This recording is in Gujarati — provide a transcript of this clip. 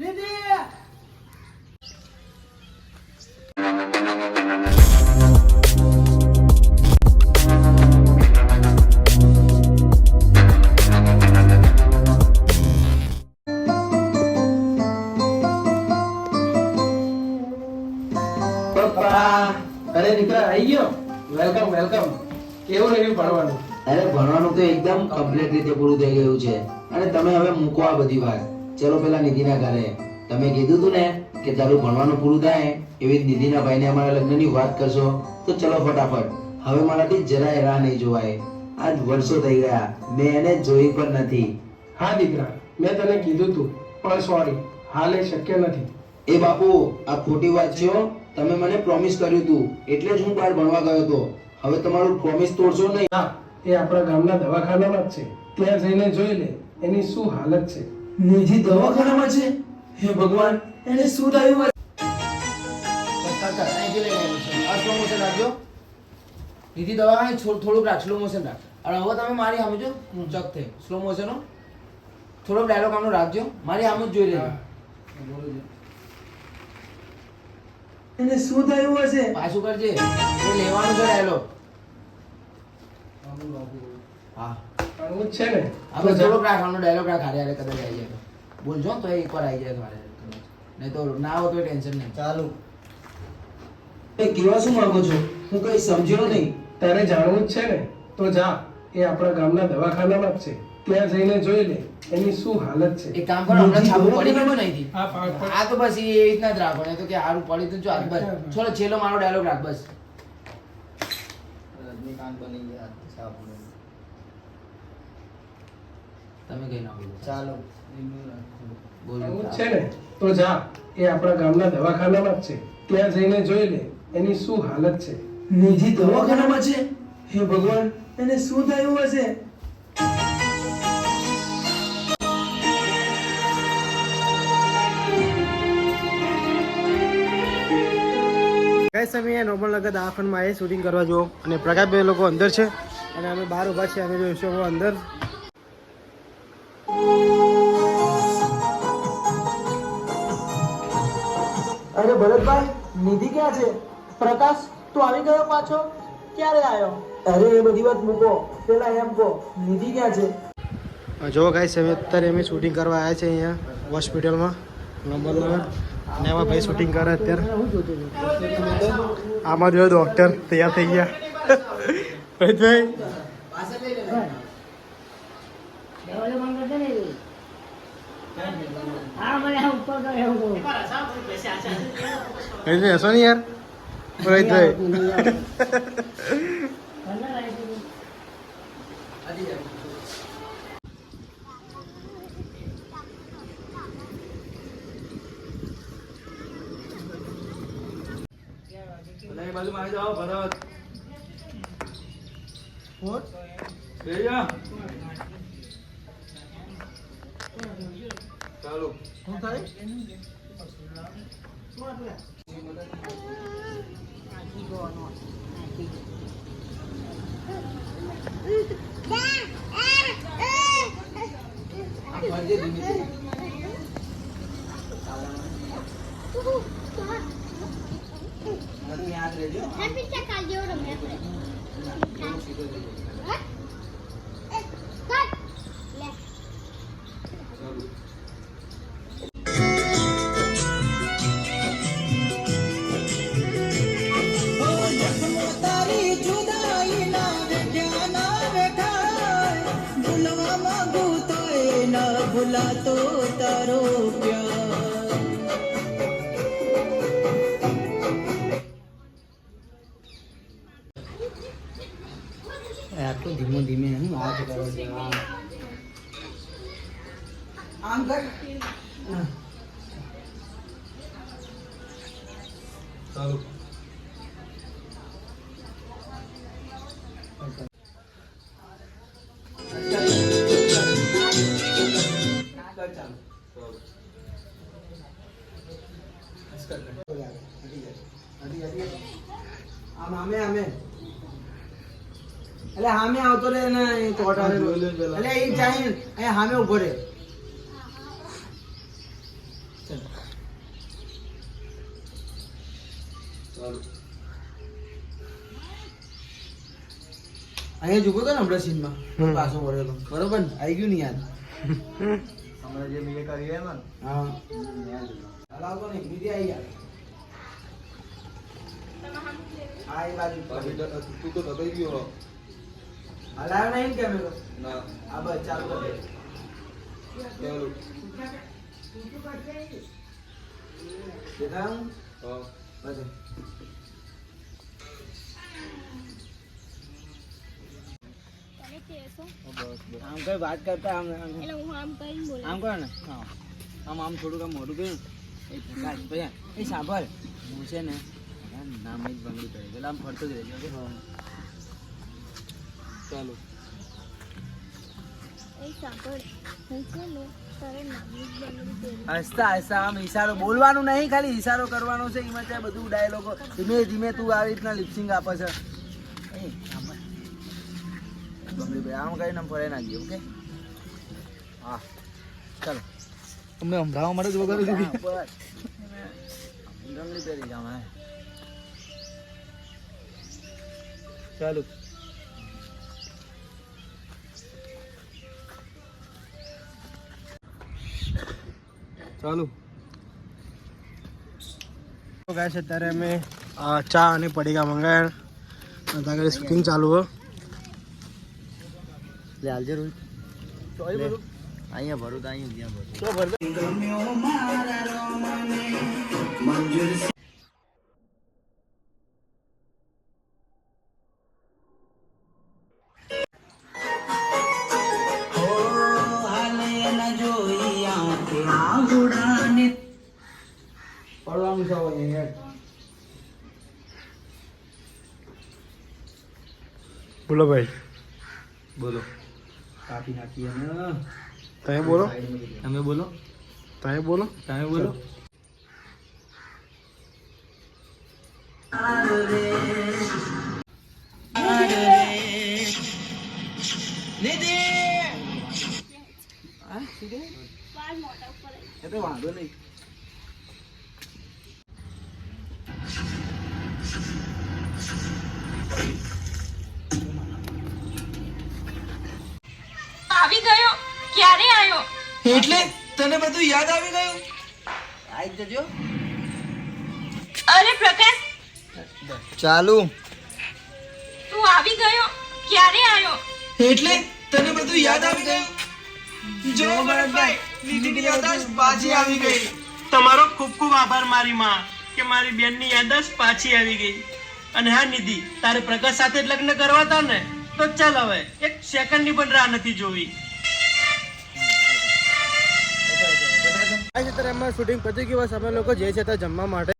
અરે દીકરા આવી ગયો. Welcome welcome. કેવું રહ્યું ભણવાનું? અરે ભણવાનું તો એકદમ કમ્પ્લીટ રીતે પૂરું થઈ ગયું છે અને તમે હવે મૂકો આ બધી વાત. ચલો પેલા નિધિના ઘરે. તમે કીધું તું ને કે તારું ભણવાનું પૂરું થાય એવી જ નિધિના ભાઈને અમારા લગ્નની વાત કરશો તો ચલો ફટાફટ. હવે મારાથી જરાય રાહ નહીં જોવાય. આજ વર્ષો થઈ ગયા મેં એને જોઈ પણ નથી. હા દીકરા, મેં તને કીધું તું પણ સોરી, હાલ એ શક્ય નથી. એ બાપુ આ ખોટી વાત છે હો. તમે મને પ્રોમિસ કર્યું તું એટલે જ હું બહાર ભણવા ગયો હતો. હવે તમારું પ્રોમિસ તોડશો નહીં. હા, એ આપણા ગામના દવાખાનામાં જ છે. ત્યાં જઈને જોઈ લે એની શું હાલત છે. નિધિ દવાખાનામાં છે? હે ભગવાન, એને શું થયું? નિધિ દવાખાને થોડુંક રાખ, સ્લો મોશન રાખ. અને હવે તમે મારી સામે જો ચક થઈ સ્લો મોશન થોડોક ડાયલોગ આમનો રાખજો. મારી સામે જ જોઈ લેજો. એને શું થયું હશે? પાછું કરજે, એ લેવાનું છે ડાયલોગ. હા ભણવું જ છે ને. આપણે થોડોક રાખ, આમનો ડાયલોગ રાખ. હારે હારે કદાચ આવી જાય તો બોલજો તો એકવાર આવી જાય તો હારે કદાચ. નહીં તો ના હોય તો ટેન્શન નહીં. ચાલુ. એ કેવા શું માંગો છો? હું કઈ સમજ્યો નહીં. તારે જાણવું જ છે ને તો જા. એ આપણા ગામના દવાખાનામાં જ છે. ત્યાં જઈને જોઈ લે એની શું હાલત છે. એક કામ કરો, હમણાં છાપું પડી ગયું નહીં. હા, પાડ. આ તો બસ એ રીતના જ રાખો. નહીં તો કે હારું પડી તો જો બસ. ચલો છેલ્લો મારો ડાયલોગ રાખ બસ. રજનીકાંત બની ગયા છાપું. તમે કઈ ના બોલો. ચાલો ભણવું જ છે ને તો જા. એ આપણા ગામના દવાખાનામાં જ છે. ત્યાં જઈને જોઈ લે એની શું હાલત છે. નિધિ દવાખાનામાં છે? હે ભગવાન, એને શું થયું હશે? કઈ સમયે નોર્મલ નગર દવાખાનામાં એ શૂટિંગ કરવા જુઓ અને પ્રકાશભાઈ લોકો અંદર છે અને અમે બહાર ઊભા છીએ. અમે જોઈશું હવે અંદર. અરે ભરતભાઈ, નિધિ ક્યાં છે? પ્રકાશ, તું આવી ગયો પાછો? ક્યારે આવ્યો? અરે એ બધી વાત મૂકો, પેલા એમ કહો નિધિ ક્યાં છે? જો ગાઈસ અમે અત્યારે અમે શૂટિંગ કરવા આવ્યા છે અહીંયા હોસ્પિટલમાં નંબરનગર. અને એમાં ભાઈ શૂટિંગ કરે અત્યારે. આમાં જો ડૉક્ટર તૈયાર થઈ ગયા. ભાઈ હસો ને યાર રોહિતભાઈ. બાજુ મારી જાઓ ભરત. ચાલો શું થાય? યાદ રહેજો. ભૂલાતો તારો પ્યાર. આટલું ધીમે ધીમે હું આ જ કરો છો. આમ કર. ચાલો. એટલે હામે આવતો રે ને એટલે એ જાય અહીંયા હામે ઉભો રે. અહીંયા જુગો તો ને હમણાં સીનમાં હમ. પાછો વળેલો બરોબર ને આવી ગયું ને યાદ હમણાં જે મેં કરી એમ ને હા હલાવતો નહીં બીજી આવી યાર હા એ બાજુ તું તો દબાઈ ગયો હલાવ્યો નહીં ને કેમેરો ના હા બસ ચાલુ કરી દે ચાલો દેખાયું હા બસ તમે કહેશો આમ કઈ વાત કરતા આમ એટલે હું આમ કરીને બોલું આમ કરો ને હા આમ થોડુંક આમ મોઢું કર્યું એ પ્રકાશ ભાઈ એ સાંભળ હું છે ને નામ જ બંગડી કરી એટલે આમ ફરતો જ રહેજો ચાલો એ સાંભળ હું છે ને તારે નામની જ બંગડી પહેરી હસતા હસતા આમ ઈશારો બોલવાનું નહીં ખાલી ઈશારો કરવાનો છે એમાં ત્યાં બધું ડાયલોગો ધીમે ધીમે તું આવી રીતના લિપસિંગ આપે છે એ સાંભળ બંગડી ભાઈ આમ કરીને આમ ફરાઈ નાખીએ ઓકે હા ચાલો તમને સંભળાવવા માટે જ વગર બસ બંગડી પહેરી જાવ હા ચાલો ચાલુ તો ગાઈસ અત્યારે અમે ચા અને પડીકા મંગાવ્યા અને ત્યાં શૂટિંગ ચાલુ હોય લે હાલજે રોહિત અહીંયા ભરું તો અહીંયા ત્યાં ભરું પડવાનું છે હવે યાર બોલો ભાઈ બોલો કાપી નાખીએ ને તમે બોલો તમે બોલો તમે બોલો તમે બોલો બાર મોટા ઉપર આવી. એ તો વાંધો નહીં આવી ગયો ક્યારે આવ્યો એટલે તને બધું યાદ આવી ગયું આવી જજો અરે પ્રકાશ ચાલુ તું આવી ગયો ક્યારે આવ્યો એટલે તને બધું યાદ આવી ગયું જો ભરતભાઈ દીદીની યાદાશત પાછી આવી ગઈ તમારો ખૂબ ખૂબ આભાર મારી માં કે મારી બેનની યાદદાસ્ત પાછી આવી ગઈ. અને હા નિધિ, તારે પ્રકાશ સાથે જ લગ્ન કરવા હતા ને, તો ચાલ હવે એક સેકન્ડની પણ રાહ નથી જોવી. અત્યારે અમારું શૂટિંગ પતી ગયું બસ અમે લોકો જઈએ છીએ ત્યાં જમવા માટે.